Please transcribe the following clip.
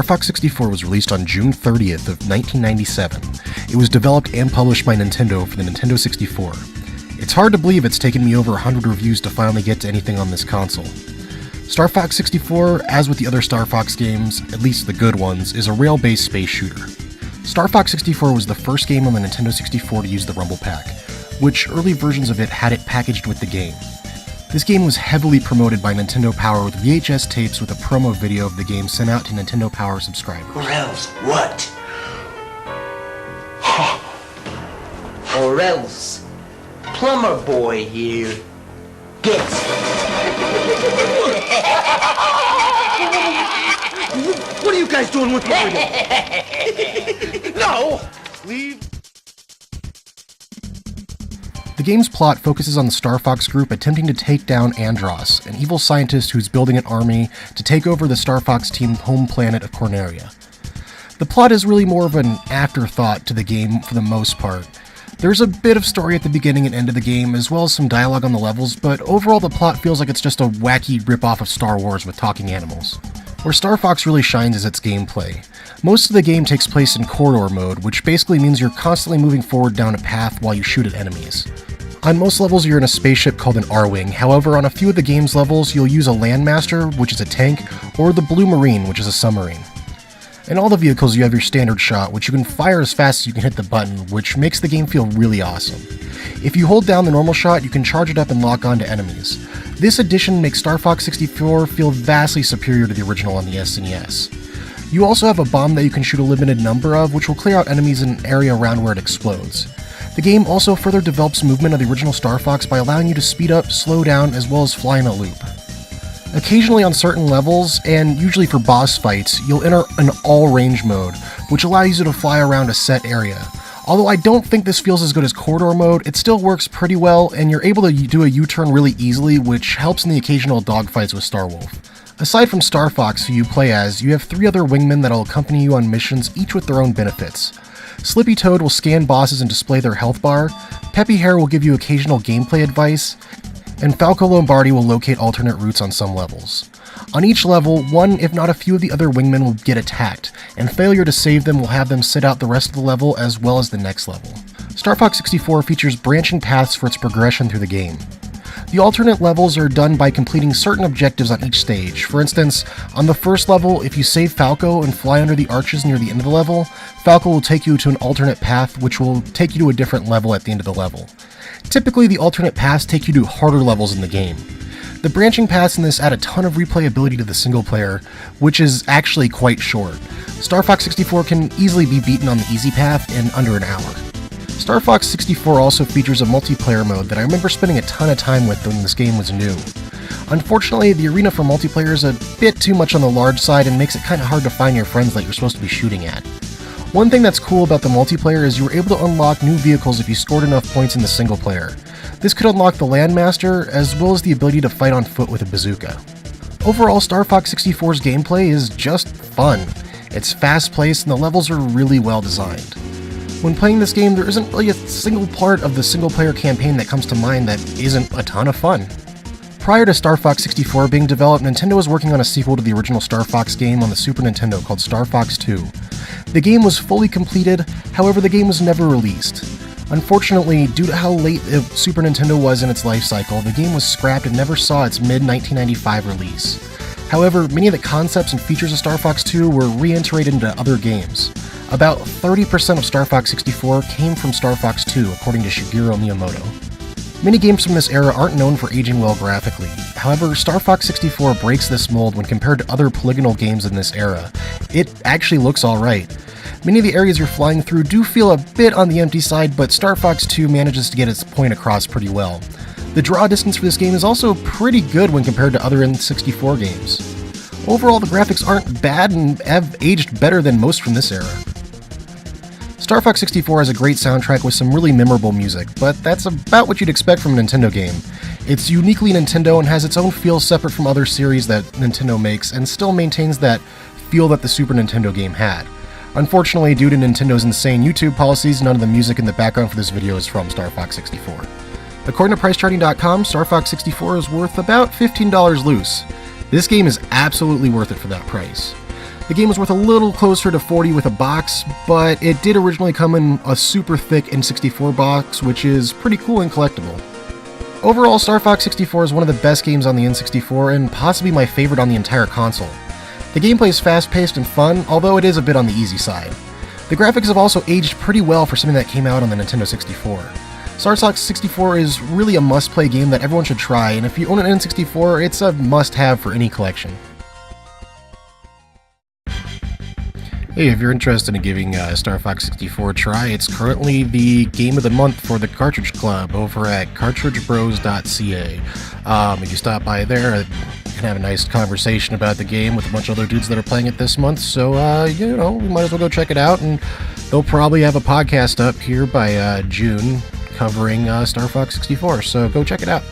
Star Fox 64 was released on June 30th of 1997. It was developed and published by Nintendo for the Nintendo 64. It's hard to believe it's taken me over 100 reviews to finally get to anything on this console. Star Fox 64, as with the other Star Fox games, at least the good ones, is a rail-based space shooter. Star Fox 64 was the first game on the Nintendo 64 to use the Rumble Pack, which early versions of it had it packaged with the game. This game was heavily promoted by Nintendo Power with VHS tapes with a promo video of the game sent out to Nintendo Power subscribers. Or else what? Or else Plumber Boy here gets What are you guys doing with my No! Leave. The game's plot focuses on the Starfox group attempting to take down Andros, an evil scientist who's building an army to take over the Starfox team's home planet of Corneria. The plot is really more of an afterthought to the game for the most part. There's a bit of story at the beginning and end of the game, as well as some dialogue on the levels, but overall the plot feels like it's just a wacky rip-off of Star Wars with talking animals. Where Star Fox really shines is its gameplay. Most of the game takes place in corridor mode, which basically means you're constantly moving forward down a path while you shoot at enemies. On most levels you're in a spaceship called an R-Wing, however on a few of the game's levels you'll use a Landmaster, which is a tank, or the Blue Marine, which is a submarine. In all the vehicles you have your standard shot, which you can fire as fast as you can hit the button, which makes the game feel really awesome. If you hold down the normal shot, you can charge it up and lock on to enemies. This addition makes Star Fox 64 feel vastly superior to the original on the SNES. You also have a bomb that you can shoot a limited number of, which will clear out enemies in an area around where it explodes. The game also further develops movement of the original Star Fox by allowing you to speed up, slow down, as well as fly in a loop. Occasionally on certain levels, and usually for boss fights, you'll enter an all-range mode, which allows you to fly around a set area. Although I don't think this feels as good as corridor mode, it still works pretty well, and you're able to do a U-turn really easily, which helps in the occasional dogfights with Star Wolf. Aside from Star Fox, who you play as, you have 3 other wingmen that'll accompany you on missions, each with their own benefits. Slippy Toad will scan bosses and display their health bar, Peppy Hare will give you occasional gameplay advice, and Falco Lombardi will locate alternate routes on some levels. On each level, one if not a few of the other wingmen will get attacked, and failure to save them will have them sit out the rest of the level as well as the next level. Star Fox 64 features branching paths for its progression through the game. The alternate levels are done by completing certain objectives on each stage. For instance, on the first level, if you save Falco and fly under the arches near the end of the level, Falco will take you to an alternate path which will take you to a different level at the end of the level. Typically, the alternate paths take you to harder levels in the game. The branching paths in this add a ton of replayability to the single player, which is actually quite short. Star Fox 64 can easily be beaten on the easy path in under an hour. Star Fox 64 also features a multiplayer mode that I remember spending a ton of time with when this game was new. Unfortunately, the arena for multiplayer is a bit too much on the large side and makes it kinda hard to find your friends that you're supposed to be shooting at. One thing that's cool about the multiplayer is you were able to unlock new vehicles if you scored enough points in the single player. This could unlock the Landmaster, as well as the ability to fight on foot with a bazooka. Overall, Star Fox 64's gameplay is just fun. It's fast-paced and the levels are really well designed. When playing this game, there isn't really a single part of the single-player campaign that comes to mind that isn't a ton of fun. Prior to Star Fox 64 being developed, Nintendo was working on a sequel to the original Star Fox game on the Super Nintendo called Star Fox 2. The game was fully completed, however the game was never released. Unfortunately, due to how late the Super Nintendo was in its life cycle, the game was scrapped and never saw its mid-1995 release. However, many of the concepts and features of Star Fox 2 were reintegrated into other games. About 30% of Star Fox 64 came from Star Fox 2, according to Shigeru Miyamoto. Many games from this era aren't known for aging well graphically. However, Star Fox 64 breaks this mold when compared to other polygonal games in this era. It actually looks alright. Many of the areas you're flying through do feel a bit on the empty side, but Star Fox 2 manages to get its point across pretty well. The draw distance for this game is also pretty good when compared to other N64 games. Overall, the graphics aren't bad and have aged better than most from this era. Star Fox 64 has a great soundtrack with some really memorable music, but that's about what you'd expect from a Nintendo game. It's uniquely Nintendo and has its own feel separate from other series that Nintendo makes, and still maintains that feel that the Super Nintendo game had. Unfortunately, due to Nintendo's insane YouTube policies, none of the music in the background for this video is from Star Fox 64. According to PriceCharting.com, Star Fox 64 is worth about $15 loose. This game is absolutely worth it for that price. The game was worth a little closer to $40 with a box, but it did originally come in a super thick N64 box, which is pretty cool and collectible. Overall, Star Fox 64 is one of the best games on the N64 and possibly my favorite on the entire console. The gameplay is fast-paced and fun, although it is a bit on the easy side. The graphics have also aged pretty well for something that came out on the Nintendo 64. Star Fox 64 is really a must-play game that everyone should try, and if you own an N64, it's a must-have for any collection. Hey, if you're interested in giving Star Fox 64 a try, it's currently the game of the month for the Cartridge Club over at cartridgebros.ca. If you stop by there, you can have a nice conversation about the game with a bunch of other dudes that are playing it this month, so, we might as well go check it out, and they'll probably have a podcast up here by June covering Star Fox 64, so go check it out.